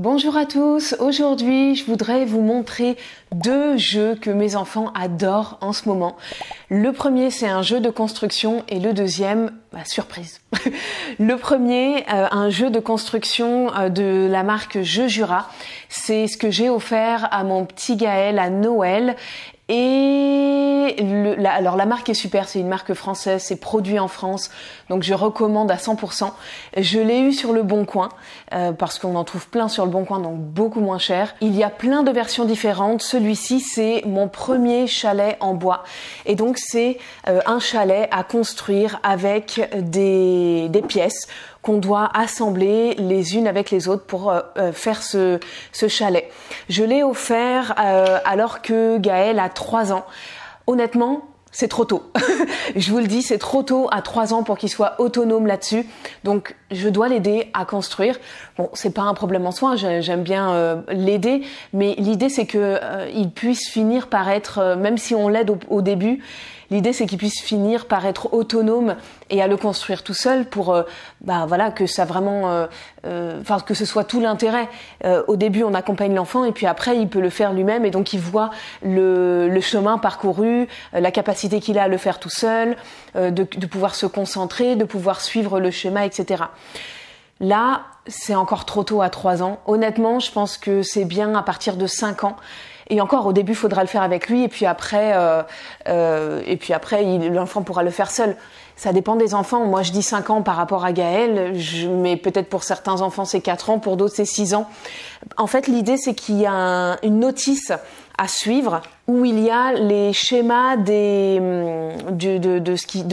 Bonjour à tous, aujourd'hui je voudrais vous montrer deux jeux que mes enfants adorent en ce moment. Le premier c'est un jeu de construction et le deuxième, surprise. Le premier, un jeu de construction de la marque Jeux Jura, c'est ce que j'ai offert à mon petit Gaël à Noël. Et alors la marque est super, c'est une marque française, c'est produit en France, donc je recommande à 100%. Je l'ai eu sur le Bon Coin, parce qu'on en trouve plein sur le Bon Coin, donc beaucoup moins cher. Il y a plein de versions différentes, celui-ci c'est mon premier chalet en bois. Et donc c'est un chalet à construire avec des pièces qu'on doit assembler les unes avec les autres pour faire ce chalet. Je l'ai offert alors que Gaël a 3 ans. Honnêtement, c'est trop tôt. Je vous le dis, c'est trop tôt à 3 ans pour qu'il soit autonome là-dessus. Donc, je dois l'aider à construire. Bon, c'est pas un problème en soi, j'aime bien l'aider, mais l'idée c'est que il puisse finir par être, même si on l'aide au début, l'idée c'est qu'il puisse finir par être autonome et à le construire tout seul pour que ça vraiment que ce soit tout l'intérêt. Au début on accompagne l'enfant et puis après il peut le faire lui-même et donc il voit le chemin parcouru, la capacité qu'il a à le faire tout seul, de pouvoir se concentrer, de pouvoir suivre le schéma, etc. Là, c'est encore trop tôt à 3 ans. Honnêtement, je pense que c'est bien à partir de 5 ans. Et encore, au début, il faudra le faire avec lui, et puis après, l'enfant pourra le faire seul. Ça dépend des enfants. Moi, je dis 5 ans par rapport à Gaël, mais peut-être pour certains enfants, c'est 4 ans, pour d'autres, c'est 6 ans. En fait, l'idée, c'est qu'il y a une notice à suivre où il y a les schémas de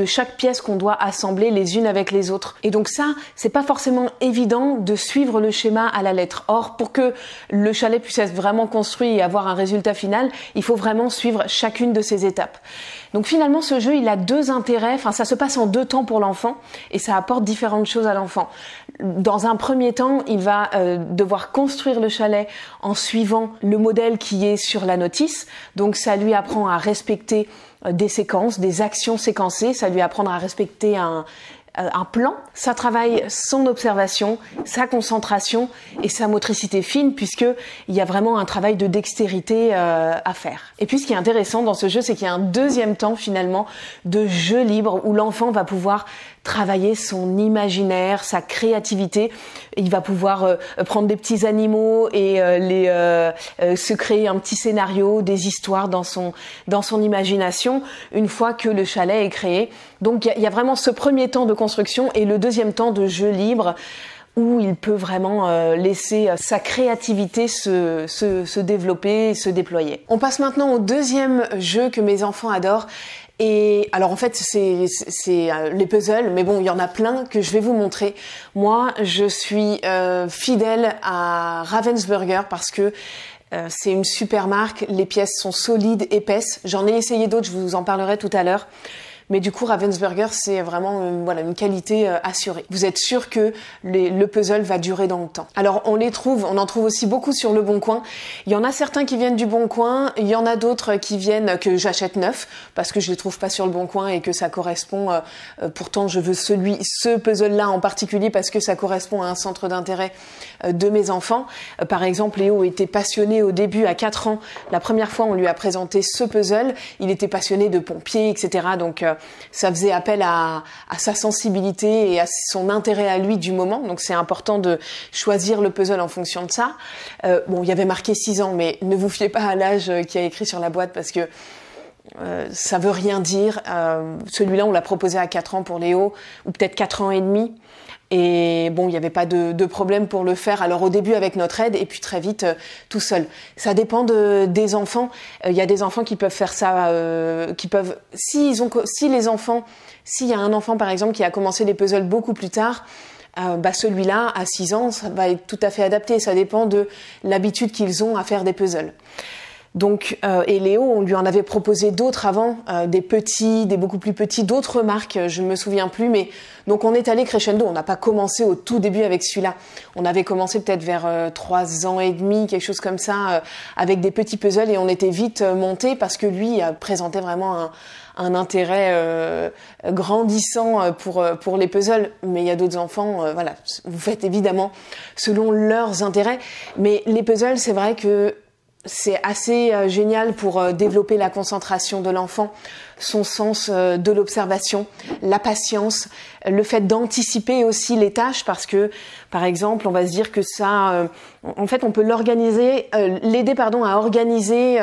chaque pièce qu'on doit assembler les unes avec les autres. Et donc ça, c'est pas forcément évident de suivre le schéma à la lettre. Or, pour que le chalet puisse être vraiment construit et avoir un résultat final, il faut vraiment suivre chacune de ces étapes. Donc finalement, ce jeu, il a 2 intérêts. Enfin, ça se passe en 2 temps pour l'enfant et ça apporte différentes choses à l'enfant. Dans un premier temps, il va devoir construire le chalet en suivant le modèle qui est sur la notice. Donc ça lui apprend à respecter des séquences, des actions séquencées. Ça lui apprend à respecter un plan. Ça travaille son observation, sa concentration et sa motricité fine puisque il y a vraiment un travail de dextérité à faire. Et puis ce qui est intéressant dans ce jeu, c'est qu'il y a un deuxième temps finalement de jeu libre où l'enfant va pouvoir travailler son imaginaire, sa créativité. Il va pouvoir prendre des petits animaux et se créer un petit scénario, des histoires dans son imagination une fois que le chalet est créé. Donc il y a vraiment ce premier temps de construction et le deuxième temps de jeu libre où il peut vraiment laisser sa créativité se développer et se déployer. On passe maintenant au deuxième jeu que mes enfants adorent. Et alors en fait c'est les puzzles, mais bon il y en a plein que je vais vous montrer. Moi je suis fidèle à Ravensburger parce que c'est une super marque, les pièces sont solides, épaisses. J'en ai essayé d'autres, je vous en parlerai tout à l'heure. Mais du coup, Ravensburger, c'est vraiment une qualité assurée. Vous êtes sûr que le puzzle va durer dans le temps. Alors, on en trouve aussi beaucoup sur le Bon Coin. Il y en a certains qui viennent du Bon Coin, il y en a d'autres qui viennent que j'achète neuf parce que je les trouve pas sur le Bon Coin et que ça correspond. Pourtant, je veux ce puzzle-là en particulier parce que ça correspond à un centre d'intérêt de mes enfants. Par exemple, Léo était passionné au début, à 4 ans. La première fois, on lui a présenté ce puzzle. Il était passionné de pompiers, etc. Donc, ça faisait appel à sa sensibilité et à son intérêt à lui du moment. Donc, c'est important de choisir le puzzle en fonction de ça. Il y avait marqué 6 ans, mais ne vous fiez pas à l'âge qui est écrit sur la boîte parce que ça veut rien dire. Celui-là, on l'a proposé à 4 ans pour Léo, ou peut-être 4 ans et demi. Et bon, il n'y avait pas de problème pour le faire. Alors au début avec notre aide et puis très vite tout seul. Ça dépend des enfants. Il y a des enfants qui peuvent faire ça, s'il y a un enfant par exemple qui a commencé les puzzles beaucoup plus tard, celui-là à 6 ans, ça va être tout à fait adapté. Ça dépend de l'habitude qu'ils ont à faire des puzzles. Donc, et Léo, on lui en avait proposé d'autres avant, des petits, des beaucoup plus petits, d'autres marques, je ne me souviens plus, mais donc on est allé crescendo. On n'a pas commencé au tout début avec celui-là. On avait commencé peut-être vers 3 ans et demi, quelque chose comme ça, avec des petits puzzles, et on était vite monté parce que lui présentait vraiment un intérêt grandissant pour les puzzles. Mais il y a d'autres enfants, voilà, vous faites évidemment selon leurs intérêts. Mais les puzzles, c'est vrai que c'est assez génial pour développer la concentration de l'enfant, son sens de l'observation, la patience, le fait d'anticiper aussi les tâches, parce que, par exemple, on va se dire que ça, en fait, on peut l'aider, à organiser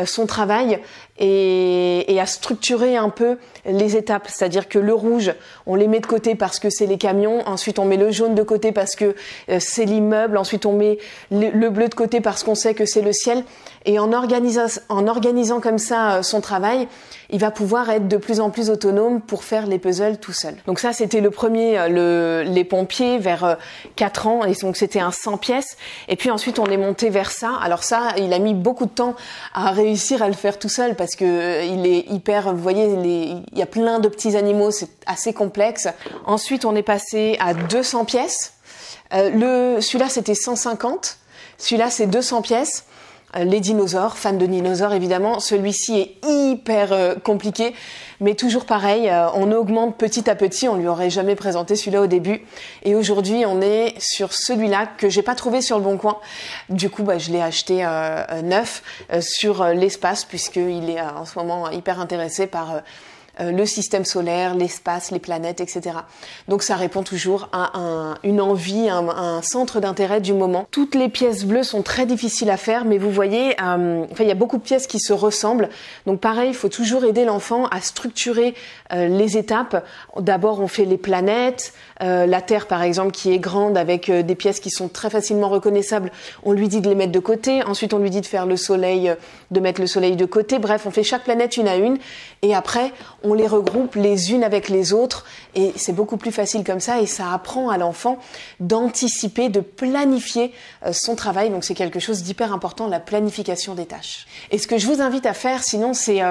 son travail et à structurer un peu les étapes. C'est-à-dire que le rouge, on les met de côté parce que c'est les camions, ensuite on met le jaune de côté parce que c'est l'immeuble, ensuite on met le bleu de côté parce qu'on sait que c'est le ciel. Et en organisant comme ça son travail, il va pouvoir être de plus en plus autonome pour faire les puzzles tout seul. Donc ça, c'était le premier, les pompiers, vers 4 ans, et donc c'était un 100 pièces. Et puis ensuite, on est monté vers ça. Alors ça, il a mis beaucoup de temps à réussir à le faire tout seul parce que il est hyper, vous voyez, il y a plein de petits animaux, c'est assez complexe. Ensuite, on est passé à 200 pièces. Celui-là, c'était 150. Celui-là, c'est 200 pièces. Les dinosaures, fan de dinosaures évidemment, celui-ci est hyper compliqué, mais toujours pareil, on augmente petit à petit, on lui aurait jamais présenté celui-là au début, et aujourd'hui on est sur celui-là que j'ai pas trouvé sur le Bon Coin, du coup je l'ai acheté neuf sur l'espace, puisqu'il est en ce moment hyper intéressé par le système solaire, l'espace, les planètes, etc. Donc ça répond toujours à une envie, un centre d'intérêt du moment. Toutes les pièces bleues sont très difficiles à faire, mais vous voyez, il y a beaucoup de pièces qui se ressemblent. Donc pareil, il faut toujours aider l'enfant à structurer les étapes. D'abord, on fait les planètes, la Terre par exemple qui est grande avec des pièces qui sont très facilement reconnaissables. On lui dit de les mettre de côté. Ensuite, on lui dit de faire le soleil, de mettre le soleil de côté. Bref, on fait chaque planète une à une. Et après, on les regroupe les unes avec les autres et c'est beaucoup plus facile comme ça, et ça apprend à l'enfant d'anticiper, de planifier son travail. Donc c'est quelque chose d'hyper important, la planification des tâches. Et ce que je vous invite à faire sinon, c'est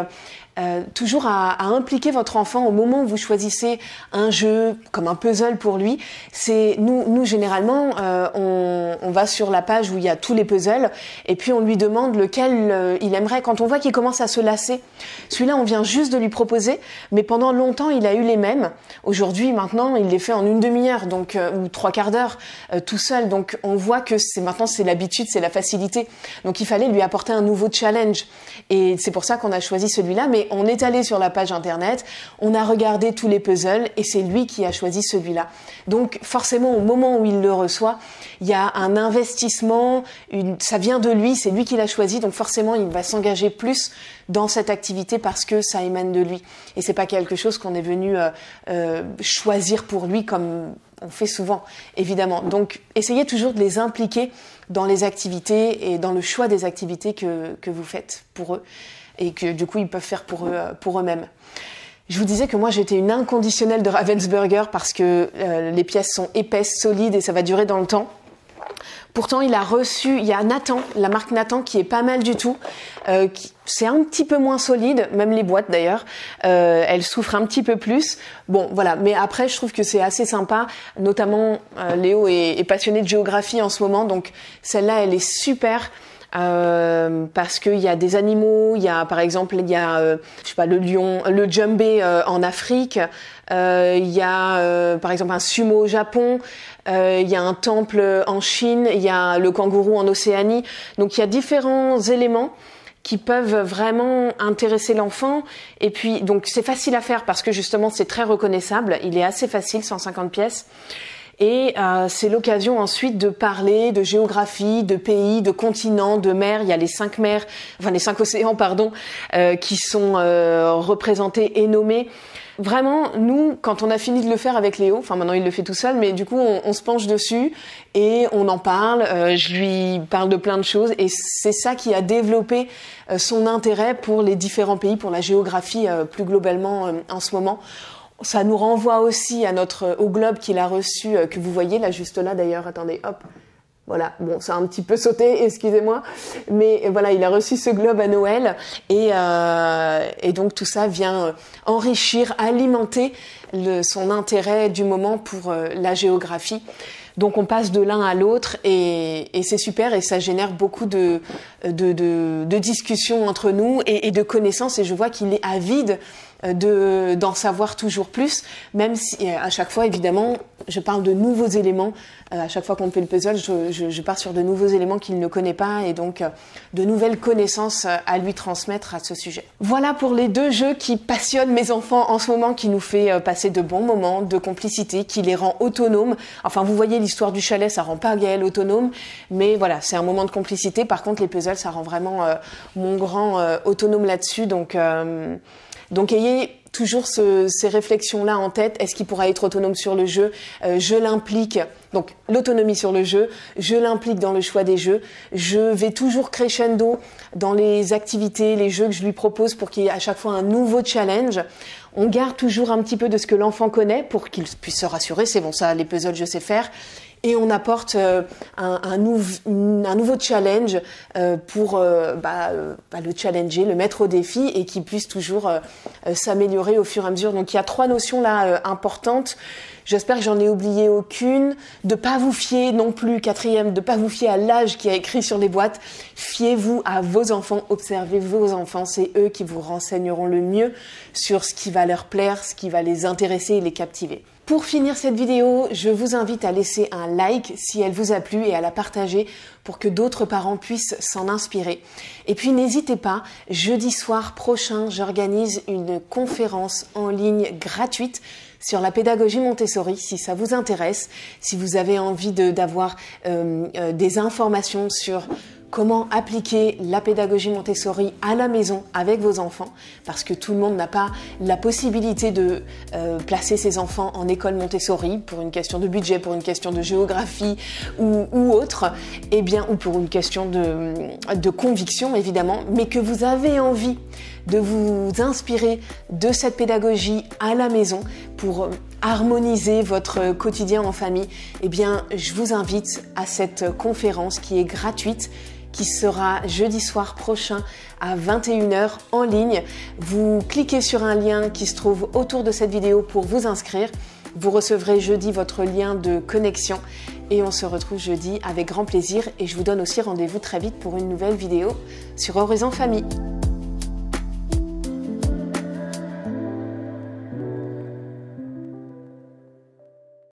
toujours à impliquer votre enfant au moment où vous choisissez un jeu comme un puzzle pour lui. C'est nous généralement on va sur la page où il y a tous les puzzles et puis on lui demande lequel il aimerait. Quand on voit qu'il commence à se lasser, celui-là on vient juste de lui proposer, mais pendant longtemps il a eu les mêmes. Aujourd'hui maintenant il les fait en une demi-heure, donc ou 3/4 d'heure tout seul. Donc on voit que maintenant c'est l'habitude, c'est la facilité. Donc il fallait lui apporter un nouveau challenge et c'est pour ça qu'on a choisi celui-là. Mais on est allé sur la page internet, on a regardé tous les puzzles et c'est lui qui a choisi celui-là. Donc forcément au moment où il le reçoit, il y a un investissement, ça vient de lui, c'est lui qui l'a choisi, donc forcément il va s'engager plus dans cette activité parce que ça émane de lui. Et c'est pas quelque chose qu'on est venu choisir pour lui comme on fait souvent, évidemment. Donc essayez toujours de les impliquer dans les activités et dans le choix des activités que vous faites pour eux, et que du coup ils peuvent faire pour eux-mêmes. Je vous disais que moi j'étais une inconditionnelle de Ravensburger parce que les pièces sont épaisses, solides et ça va durer dans le temps. Pourtant il y a Nathan, la marque Nathan qui est pas mal du tout, c'est un petit peu moins solide, même les boîtes d'ailleurs, elles souffrent un petit peu plus. Bon voilà, mais après je trouve que c'est assez sympa, notamment Léo est passionné de géographie en ce moment, donc celle-là elle est super. Parce qu'il y a des animaux, il y a par exemple je sais pas, le lion, le djembé en Afrique, il y a par exemple un sumo au Japon, il y a un temple en Chine, il y a le kangourou en Océanie. Donc il y a différents éléments qui peuvent vraiment intéresser l'enfant. Et puis donc c'est facile à faire parce que justement c'est très reconnaissable, il est assez facile, 150 pièces. Et c'est l'occasion ensuite de parler de géographie, de pays, de continents, de mers. Il y a les 5 mers, enfin les 5 océans, pardon, qui sont représentés et nommés. Vraiment, nous, quand on a fini de le faire avec Léo, enfin maintenant il le fait tout seul, mais du coup on se penche dessus et on en parle. Je lui parle de plein de choses et c'est ça qui a développé son intérêt pour les différents pays, pour la géographie plus globalement en ce moment. Ça nous renvoie aussi au globe qu'il a reçu, que vous voyez là, juste là d'ailleurs, attendez, hop, Voilà, bon, ça a un petit peu sauté, excusez-moi, mais voilà, il a reçu ce globe à Noël et donc tout ça vient enrichir, alimenter son intérêt du moment pour la géographie. Donc on passe de l'un à l'autre et c'est super et ça génère beaucoup de discussions entre nous et de connaissances et je vois qu'il est avide d'en savoir toujours plus, même si à chaque fois évidemment je parle de nouveaux éléments, à chaque fois qu'on fait le puzzle je pars sur de nouveaux éléments qu'il ne connaît pas et donc de nouvelles connaissances à lui transmettre à ce sujet. Voilà pour les 2 jeux qui passionnent mes enfants en ce moment, qui nous fait passer de bons moments de complicité, qui les rend autonomes. Enfin vous voyez l'histoire du chalet, ça rend pas Gaël autonome, mais voilà, c'est un moment de complicité. Par contre les puzzles ça rend vraiment mon grand autonome là-dessus, donc ayez toujours ces réflexions-là en tête. Est-ce qu'il pourra être autonome sur le jeu? Je l'implique, donc l'autonomie sur le jeu, je l'implique dans le choix des jeux. Je vais toujours crescendo dans les activités, les jeux que je lui propose pour qu'il y ait à chaque fois un nouveau challenge. On garde toujours un petit peu de ce que l'enfant connaît pour qu'il puisse se rassurer. C'est bon, ça, les puzzles, je sais faire. Et on apporte un nouveau challenge pour le challenger, le mettre au défi et qu'il puisse toujours s'améliorer au fur et à mesure. Donc il y a 3 notions là importantes. J'espère que j'en ai oublié aucune. De pas vous fier non plus, 4e, de pas vous fier à l'âge qui a écrit sur les boîtes. Fiez-vous à vos enfants, observez vos enfants. C'est eux qui vous renseigneront le mieux sur ce qui va leur plaire, ce qui va les intéresser et les captiver. Pour finir cette vidéo, je vous invite à laisser un like si elle vous a plu et à la partager pour que d'autres parents puissent s'en inspirer. Et puis n'hésitez pas, jeudi soir prochain, j'organise une conférence en ligne gratuite sur la pédagogie Montessori, si ça vous intéresse, si vous avez envie d'avoir des informations sur comment appliquer la pédagogie Montessori à la maison avec vos enfants, parce que tout le monde n'a pas la possibilité de placer ses enfants en école Montessori pour une question de budget, pour une question de géographie ou autre, et bien, ou pour une question de conviction évidemment, mais que vous avez envie de vous inspirer de cette pédagogie à la maison pour harmoniser votre quotidien en famille, eh bien, je vous invite à cette conférence qui est gratuite, qui sera jeudi soir prochain à 21h en ligne. Vous cliquez sur un lien qui se trouve autour de cette vidéo pour vous inscrire. Vous recevrez jeudi votre lien de connexion et on se retrouve jeudi avec grand plaisir et je vous donne aussi rendez-vous très vite pour une nouvelle vidéo sur Oraison Famille.